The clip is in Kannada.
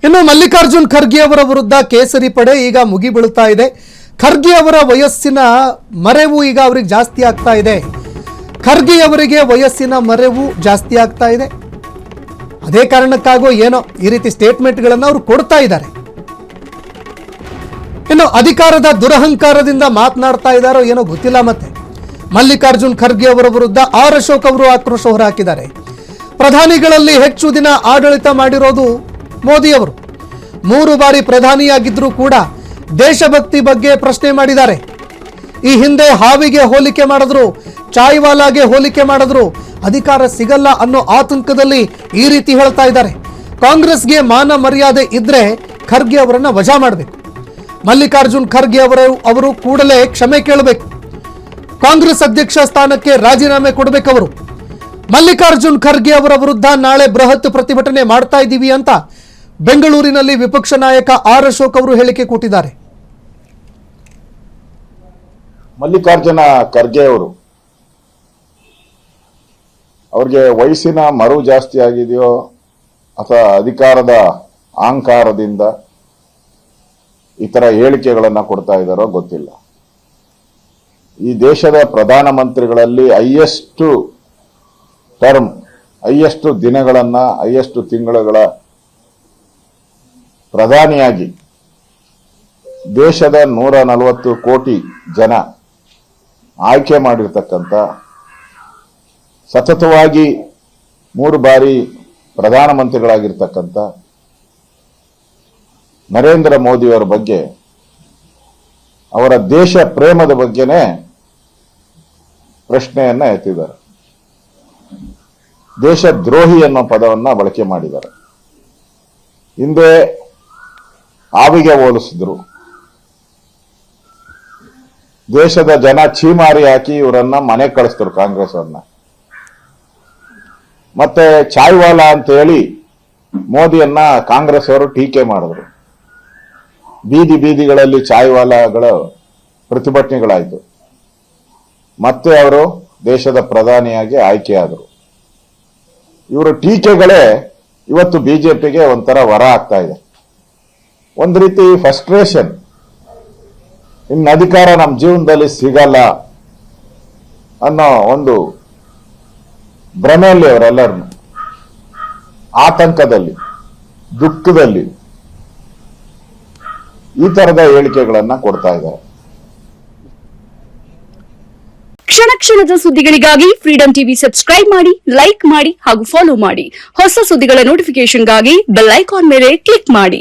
ಇನ್ನು ಮಲ್ಲಿಕಾರ್ಜುನ್ ಖರ್ಗೆ ಅವರ ವಿರುದ್ಧ ಕೇಸರಿ ಪಡೆ ಈಗ ಮುಗಿಬೀಳುತ್ತಾ ಇದೆ. ಖರ್ಗೆ ಅವರ ವಯಸ್ಸಿನ ಮರೆವು ಈಗ ಅವರಿಗೆ ಜಾಸ್ತಿ ಆಗ್ತಾ ಇದೆ. ಖರ್ಗೆ ಅವರಿಗೆ ವಯಸ್ಸಿನ ಮರೆವು ಜಾಸ್ತಿ ಆಗ್ತಾ ಇದೆ. ಅದೇ ಕಾರಣಕ್ಕಾಗೋ ಏನೋ ಈ ರೀತಿ ಸ್ಟೇಟ್ಮೆಂಟ್ಗಳನ್ನು ಅವರು ಕೊಡ್ತಾ ಇದ್ದಾರೆ. ಇನ್ನು ಅಧಿಕಾರದ ದುರಹಂಕಾರದಿಂದ ಮಾತನಾಡ್ತಾ ಇದ್ದಾರೋ ಏನೋ ಗೊತ್ತಿಲ್ಲ. ಮತ್ತೆ ಮಲ್ಲಿಕಾರ್ಜುನ್ ಖರ್ಗೆ ಅವರ ವಿರುದ್ಧ ಆರ್ ಅಶೋಕ್ ಅವರು ಆಕ್ರೋಶ ಹೊರಹಾಕಿದ್ದಾರೆ. ಪ್ರಧಾನಿಗಳಲ್ಲಿ ಹೆಚ್ಚು ದಿನ ಆಡಳಿತ ಮಾಡಿರೋದು ಮೋದಿ ಅವರು. 3 ಬಾರಿ ಪ್ರಧಾನಿಯಾಗಿದ್ರೂ ಕೂಡ ದೇಶಭಕ್ತಿ ಬಗ್ಗೆ ಪ್ರಶ್ನೆ ಮಾಡಿದ್ದಾರೆ. ಈ ಹಿಂದೆ ಹಾವಿಗೆ ಹೋಲಿಕೆ ಮಾಡಿದ್ರು, ಚಾಯ್ವಾಲಾಗೆ ಹೋಲಿಕೆ ಮಾಡಿದ್ರು, ಅಧಿಕಾರ ಸಿಗಲ್ಲ ಅನ್ನೋ ಆತಂಕದಲ್ಲಿ ಈ ರೀತಿ ಹೇಳ್ತಾ ಇದ್ದಾರೆ. ಕಾಂಗ್ರೆಸ್ಗೆ ಮಾನ ಮರ್ಯಾದೆ ಇದ್ರೆ ಖರ್ಗೆ ಅವರನ್ನ ವಜಾ ಮಾಡಬೇಕು. ಮಲ್ಲಿಕಾರ್ಜುನ್ ಖರ್ಗೆ ಅವರು ಕೂಡಲೇ ಕ್ಷಮೆ ಕೇಳಬೇಕು. ಕಾಂಗ್ರೆಸ್ ಅಧ್ಯಕ್ಷ ಸ್ಥಾನಕ್ಕೆ ರಾಜೀನಾಮೆ ಕೊಡಬೇಕವರು. ಮಲ್ಲಿಕಾರ್ಜುನ್ ಖರ್ಗೆ ಅವರ ವಿರುದ್ಧ ನಾಳೆ ಬೃಹತ್ ಪ್ರತಿಭಟನೆ ಮಾಡ್ತಾ ಇದ್ದೀವಿ ಅಂತ ಬೆಂಗಳೂರಿನಲ್ಲಿ ವಿಪಕ್ಷ ನಾಯಕ ಆರ್ ಅಶೋಕ್ ಅವರು ಹೇಳಿಕೆ ಕೊಟ್ಟಿದ್ದಾರೆ. ಮಲ್ಲಿಕಾರ್ಜುನ ಖರ್ಗೆ ಅವರು ಅವ್ರಿಗೆ ವಯಸ್ಸಿನ ಮರು ಜಾಸ್ತಿ ಆಗಿದೆಯೋ ಅಥವಾ ಅಧಿಕಾರದ ಅಹಂಕಾರದಿಂದ ಈ ತರ ಹೇಳಿಕೆಗಳನ್ನ ಕೊಡ್ತಾ ಇದ್ದಾರೋ ಗೊತ್ತಿಲ್ಲ. ಈ ದೇಶದ ಪ್ರಧಾನಮಂತ್ರಿಗಳಲ್ಲಿ ಹೈಯೆಸ್ಟ್ ಟರ್ಮ್, ಹೈಯೆಸ್ಟ್ ದಿನಗಳನ್ನ, ಹೈಯೆಸ್ಟ್ ತಿಂಗಳುಗಳ ಪ್ರಧಾನಿಯಾಗಿ ದೇಶದ 140 ಕೋಟಿ ಜನ ಆಯ್ಕೆ ಮಾಡಿರ್ತಕ್ಕಂಥ, ಸತತವಾಗಿ 3 ಬಾರಿ ಪ್ರಧಾನಮಂತ್ರಿಗಳಾಗಿರ್ತಕ್ಕಂಥ ನರೇಂದ್ರ ಮೋದಿಯವರ ಬಗ್ಗೆ, ಅವರ ದೇಶ ಪ್ರೇಮದ ಬಗ್ಗೆನೇ ಪ್ರಶ್ನೆಯನ್ನ ಎತ್ತಿದ್ದಾರೆ. ದೇಶದ್ರೋಹಿ ಅನ್ನೋ ಪದವನ್ನ ಬಳಕೆ ಮಾಡಿದ್ದಾರೆ. ಹಿಂದೆ ಹಾವಿಗೆ ಹೋಲಿಸಿದ್ರು. ದೇಶದ ಜನ ಚೀಮಾರಿ ಹಾಕಿ ಇವರನ್ನ ಮನೆ ಕಳಿಸಿದ್ರು ಕಾಂಗ್ರೆಸ್ ಅನ್ನ. ಮತ್ತೆ ಚಾಯ್ವಾಲಾ ಅಂತ ಹೇಳಿ ಮೋದಿಯನ್ನ ಕಾಂಗ್ರೆಸ್ ಅವರು ಟೀಕೆ ಮಾಡಿದ್ರು. ಬೀದಿ ಬೀದಿಗಳಲ್ಲಿ ಚಾಯ್ವಾಲಾಗಳ ಪ್ರತಿಭಟನೆಗಳಾಯಿತು. ಮತ್ತೆ ಅವರು ದೇಶದ ಪ್ರಧಾನಿಯಾಗಿ ಆಯ್ಕೆಯಾದರು. ಇವರ ಟೀಕೆಗಳೇ ಇವತ್ತು ಬಿಜೆಪಿಗೆ ಒಂಥರ ವರ ಆಗ್ತಾ ಇದೆ. ಒಂದು ರೀತಿ ಫ್ರಸ್ಟ್ರೇಷನ್. ಇನ್ನು ಅಧಿಕಾರ ನಮ್ಮ ಜೀವನದಲ್ಲಿ ಸಿಗಲ್ಲ ಅನ್ನೋ ಒಂದು ಭ್ರಮೆಯಲ್ಲಿ ಅವರೆಲ್ಲರನ್ನು, ಆತಂಕದಲ್ಲಿ, ದುಃಖದಲ್ಲಿ ಈ ತರದ ಹೇಳಿಕೆಗಳನ್ನ ಕೊಡ್ತಾ ಇದ್ದಾರೆ. ಕ್ಷಣ ಕ್ಷಣದ ಸುದ್ದಿಗಳಿಗಾಗಿ ಫ್ರೀಡಂ ಟಿವಿ ಸಬ್ಸ್ಕ್ರೈಬ್ ಮಾಡಿ, ಲೈಕ್ ಮಾಡಿ ಹಾಗೂ ಫಾಲೋ ಮಾಡಿ. ಹೊಸ ಸುದ್ದಿಗಳ ನೋಟಿಫಿಕೇಶನ್ಗಾಗಿ ಬೆಲ್ ಐಕಾನ್ ಮೇಲೆ ಕ್ಲಿಕ್ ಮಾಡಿ.